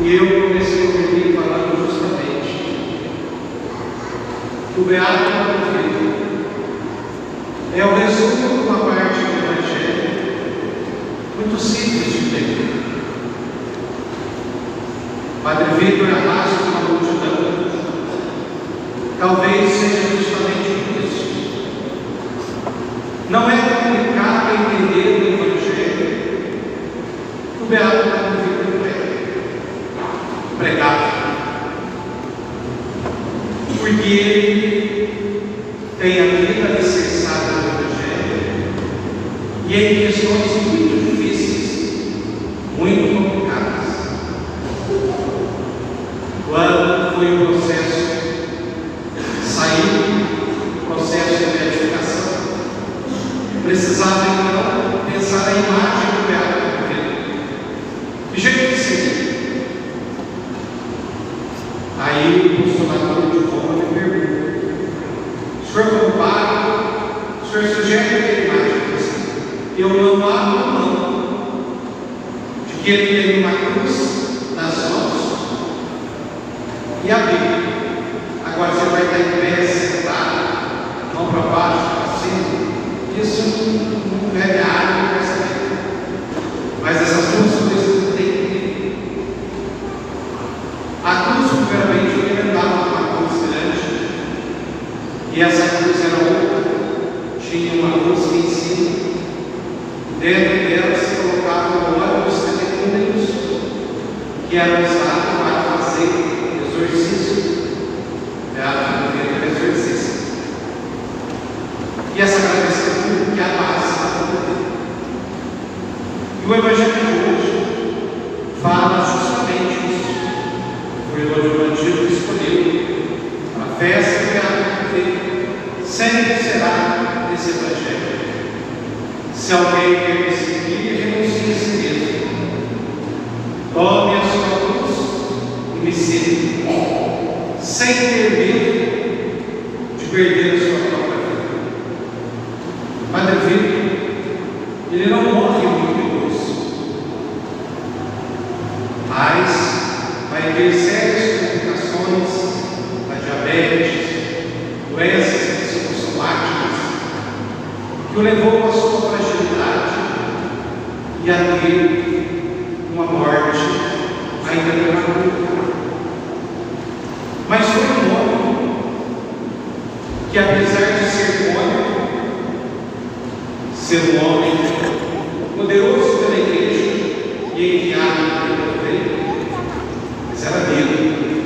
E eu comecei a ouvir falando justamente que o Beato Padre Vitor é o resumo de uma parte do Evangelho muito simples de entender. Padre Vitor arrasta uma multidão. Talvez seja justamente por isso. Não é complicado entender o Evangelho que o Beato Padre Vitor pregava. Porque ele tem a vida alicerçada no Evangelho e em questões muito difíceis, muito complicadas. Quando foi o processo, saiu o processo de beatificação, precisava então pensar a imagem do Beato dele. De jeito que seria. Aí o postulador de Roma me pergunta: o senhor como padre, o senhor sugere a imagem assim? Eu não abro mão de que ele tem uma cruz nas mãos e a Bíblia. Agora você vai estar em pé, sentado, mão para baixo, para cima. Isso não é minha área, não quero saber. Mas essas duas coisas não tem que ter. A cruz, primeiramente, ele andava uma cruz grande, e essa cruz era outra, tinha uma luz em cima. Dentro dela se colocava o óleo dos catecúmenos, que era usado para fazer exorcismo. E essa Escritura que é a base da vida. E o Evangelho de hoje fala justamente isso. Foi o Evangelho que escolheu a festa que ela tem, sempre será esse Evangelho. Se alguém quer me seguir, renuncie a si mesmo. Tome a sua cruz e me siga, sem ter medo de perder a sua própria vida. Padre Vitor, ele não morre muito idoso, mas vai ter sérias complicações da diabetes, doenças psicossomáticas, que o levou à sua fragilidade e a ter uma morte ainda prematura. Mas foi um homem que, apesar de ser um homem poderoso pela igreja e enviado pelo rei, mas era dele,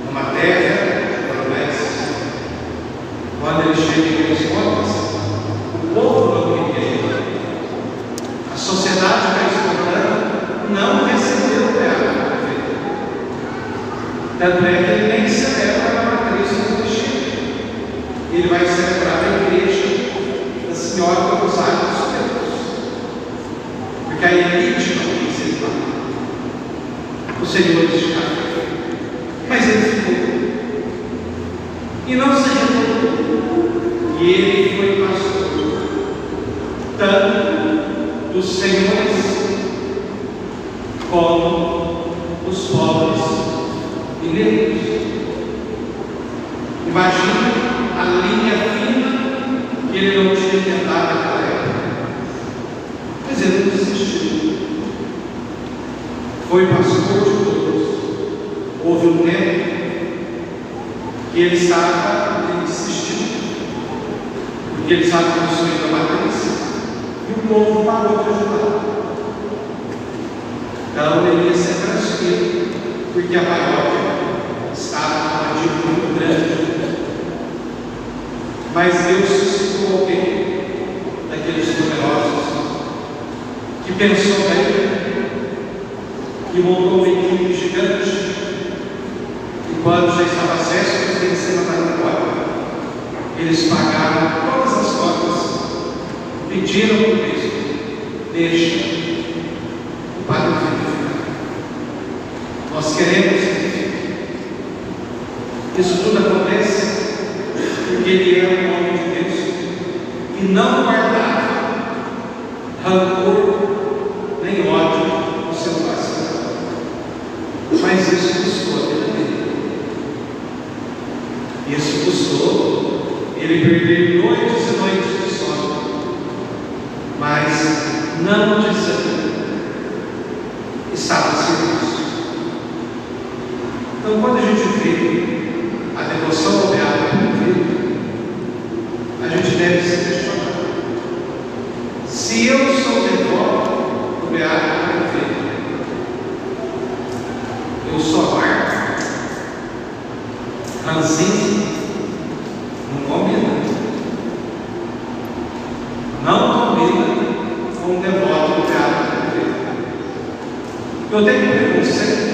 uma terra de promessas. Quando ele chega em Escolas, o povo não queria ele. A sociedade carismatana não recebeu o Beato. Tanto é que ele nem celebra a matriz do Cristo. Ele vai celebrar a igreja da Senhora do Rosário dos Pelos. Porque a elite não quis ir lá. Os senhores de café. Mas ele ficou. E não se revoltou. E ele foi pastor, tanto dos senhores como dos pobres e negros. Imagina a linha fina que ele não tinha tentado naquela época. Mas ele não desistiu. Foi pastor de todos. Houve um tempo que ele desistiu, porque ele sabe que o sonho da matriz, e o povo parou de ajudar. Então ele ia ser transferido, porque a paróquia estava numa dívida muito grande. Mas Deus suscitou alguém daqueles poderosos que pensou bem e montou uma equipe gigante. E quando já estava acesso, eles cima da vitória, eles pagaram todas as cotas, pediram para o bispo: deixa o Padre Vitor ficar. Nós queremos isso tudo acontece porque ele é um homem de Deus e não guardava rancor nem ódio no seu coração. Mas isso custou a vida dele. Isso custou ele perder noites e noites de sono. Mas não desanimou. Estava a serviço. Então, quando a gente vê a devoção ao beato Pedro, a gente deve se questionar: se eu sou devoto do beato Pedro, eu sou amargo, ranzinho, não combina. Não combina com um devoto do beato Pedro. Eu tenho preconceito.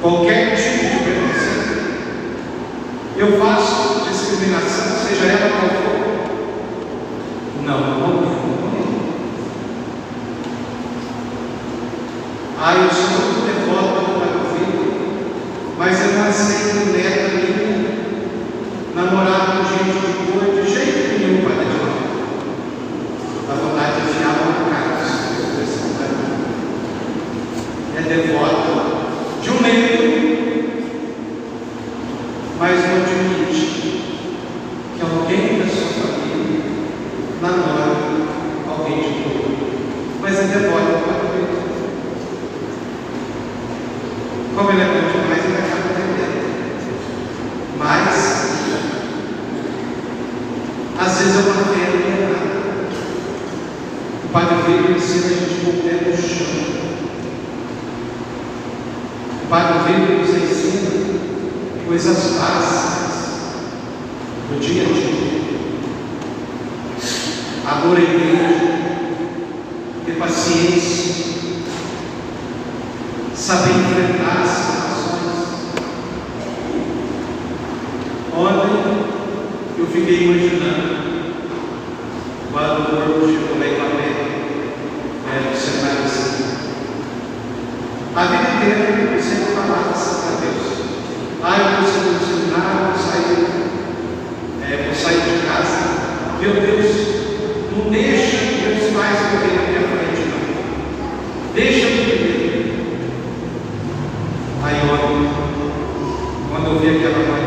Qualquer tipo de preconceito. Eu faço discriminação, seja ela qual for. Não. Eu sou muito devoto do meu filho, mas eu não aceito neta minha, namorado com gente de cor, de jeito nenhum, para de lá. Dá vontade de enfiar uma cara é devoto de um meio, mas não admite que alguém da sua família namora alguém de cor, mas é devoto para Deus. Como ele é bom demais, ele acaba entendendo. Mas, às vezes é uma pena errada. O Padre Vitor ensina a gente com o pé no chão. O Padre Vitor nos ensina coisas básicas do dia a dia. Amor em Deus, ter paciência, saber enfrentar as situações. Ontem eu fiquei imaginando quando o corpo chegou lá em Papel, no cenário assim. A vida inteira eu sempre falava assim para Deus: eu vou sair do seminário, vou sair de casa. Meu Deus, não deixa meus pais correrem na minha frente, não. Deixa eu viver. Aí ontem, quando eu vi aquela mãe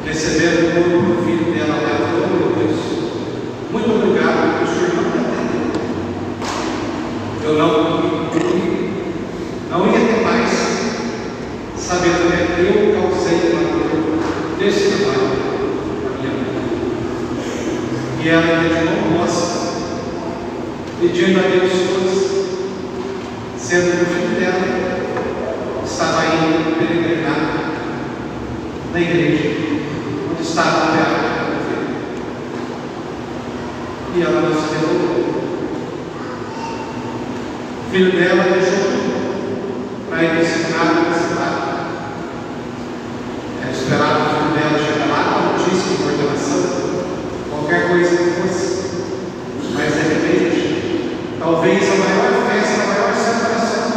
recebendo o corpo do filho dela, ela falou: meu Deus, muito obrigado, porque o Senhor não me atendeu. Eu não ia ter mais, sabendo que eu causei uma dor desse trabalho na minha vida. E ela ainda de mão posta, pedindo a Deus coisas, sendo que o filho dela estava indo peregrinar na igreja, onde estava o beato. E ela não se devolveu. O filho dela deixou para ir disciplinado na cidade. Ela esperava o filho dela chegar lá, altíssimo em ordenação, qualquer coisa que fosse, mas de repente, talvez a maior festa, a maior celebração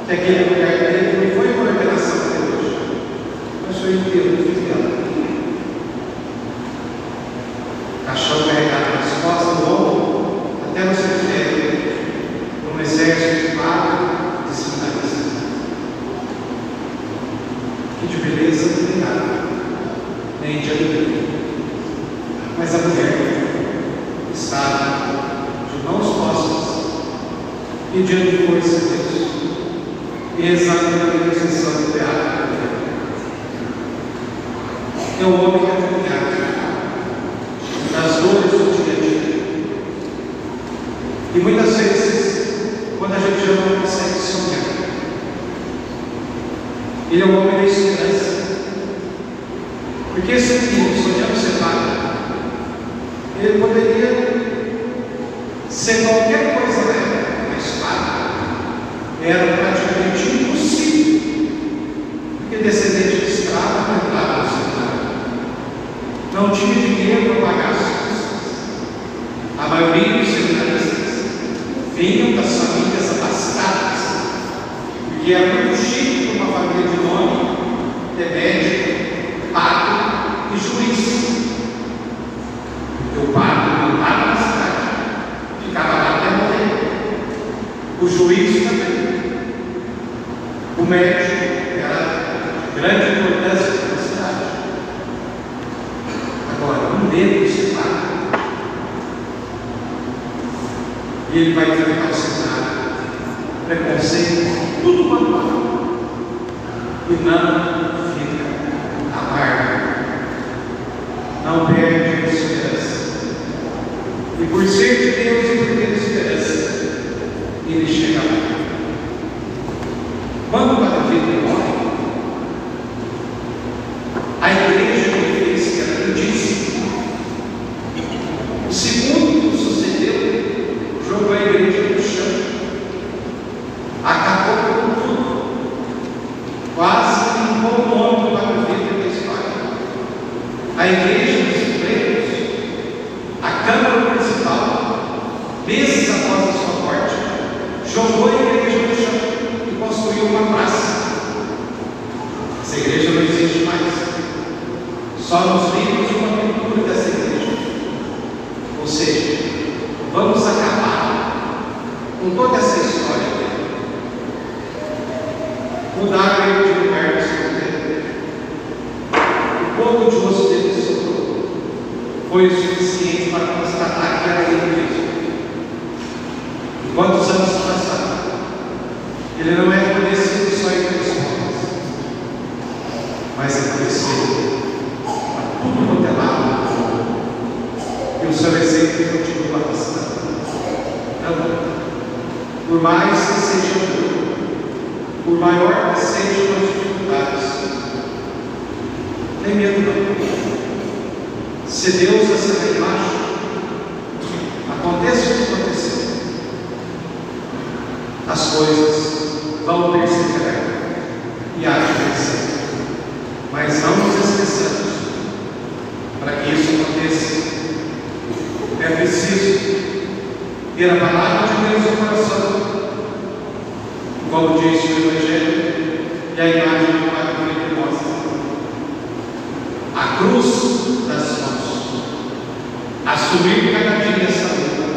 que aquele lugar teve não foi uma ordenação até hoje, mas foi inteiro do filho dela. Caixão carregado nas costas, do ombro, até no cemitério, num exército de padre de seminarista. Que de beleza não tem nada, nem de alegria. Mas a mulher estava de mãos postas, pedindo força a Deus, e exatamente a intercessão do beato. É o homem caminhado das dores do dia a dia. E muitas vezes, quando a gente já não consegue sonhar, ele é o homem da esperança. Porque esse aqui, sonhando separado, ele poderia ser qualquer coisa na época, mas espada era praticamente impossível, porque descendente de escravo não entrava no seminário, não tinha dinheiro para pagar as coisas. A maioria dos seminaristas vinham das famílias abastadas, porque era muito chique para uma família de nome ter médico, padre e juiz. O padre mandava na cidade, ficava lá até morrer. O juiz também. O médico era de grande importância para a cidade. Agora, um dedo separa. E ele vai enfrentar o Senado, preconceito, tudo quanto há. E não fica amargo. Não perde a esperança. E por ser de Deus e por ter esperança, ele chega lá. Quando Davi morre, a igreja que fez que era lindíssima. O segundo que sucedeu jogou a igreja no chão, acabou com tudo, quase limpou o nome do Davi da história. A igreja dos pretos, a câmara principal, meses após a sua morte, jogou a igreja no chão e construiu uma praça. Essa igreja não existe mais. Só nos livros uma pintura dessa igreja. Ou seja, vamos acabar com toda essa história. Mudar a igreja de lugar nesse momento. O pouco de osso dele sobrou foi o suficiente para constatar que era ele mesmo. E quantos anos passaram? Ele não é conhecido só entre os homens, mas é conhecido para tudo quanto é lado. E o seu exemplo continua bastante. Então, por mais que seja duro, por maior que sejam as dificuldades, tem medo não. Se Deus acender embaixo, aconteça o que acontecer, as coisas vão perseverar e há de vencer. Mas não nos esqueçamos, para que isso aconteça, é preciso ter a palavra de Deus no coração, como diz o Evangelho e a imagem do Padre Felipe mostra. A cruz das mãos, assumir cada dia essa luta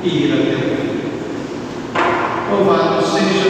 e ir até o fim. Louvado seja